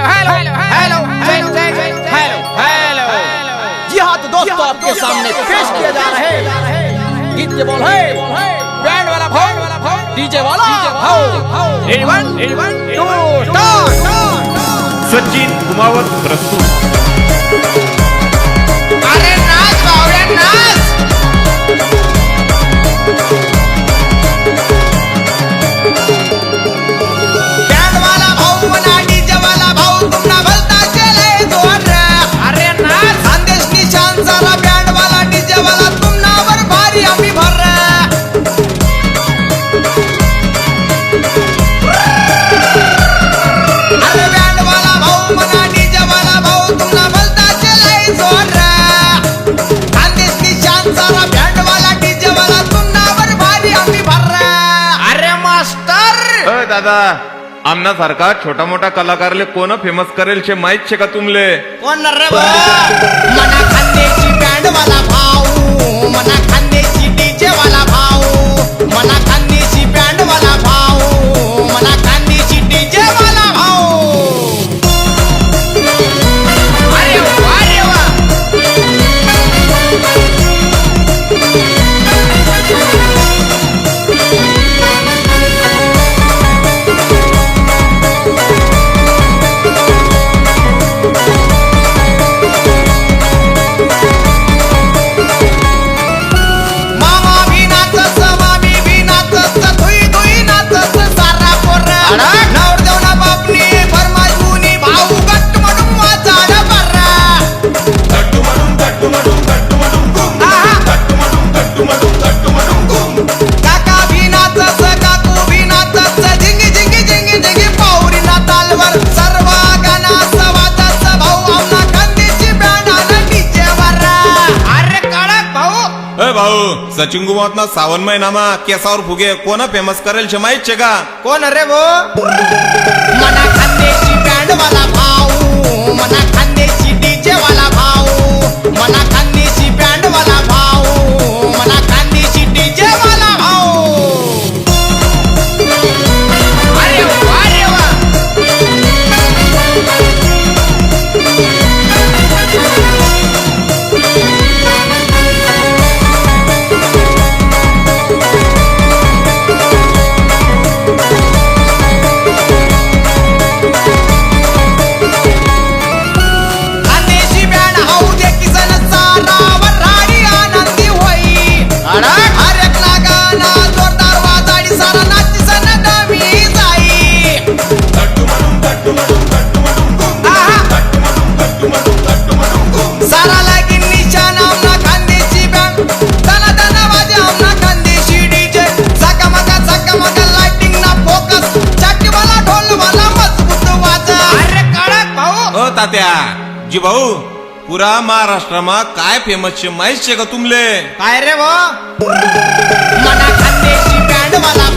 Hello hello hello hello. जी हाँ तो दोस्तों आपके सामने पेश किया जा रहा है गीत के बोल है बैंड वाला भाव डीजे वाला भाव। Ready one two start. Sachin Kumawat प्रस्तुत। अरे नाच बावड्या नाच। बैंड वाला भाऊ मना डीजे वाला भाऊ तुम ना भलता चले दोन। अरे नाच संदेश निशान सारा बैंड वाला डीजे वाला तुम ना वर भारी आम्ही भर। अरे बैंड वाला भाऊ मना डीजे वाला भाऊ तुम ना भलता चले दोन। संदेश निशान सारा बैंड वाला डीजे वाला तुम ना वर भारी आम्ही भर। अरे मास्टर दादा आमना सारखा छोटा मोठा कलाकारले कोण फेमस करेल शे माहित शे का तुमले? कोण रे बा? मना खांदेशी बँड वाला भाऊ, मना खांदेशी डीजे वाला भाऊ, मना खांदेशी बँड वाला भाऊ, मना खांदेशी डीजे वाला भाऊ। अरे वा रे वा। भाऊ सचिन कुमावत सावन महिनामा केसावर फुगे कोण फेमस करेल शे माहित शे का? कोण रे वो? मना खांदेशी बँड वाला भाऊ, मना खांदेशी डीजे वाला भाऊ, मना खांदेशी बँड वाला भाऊ, मना खांदेशी डीजे वाला भाऊ। अरे वा रे वा। तात्या जी भाऊ पुरा महाराष्ट्रमा काय फेमस शे माहित शे का तुमले? काय रे वो? मना खांदेशी बँड वाला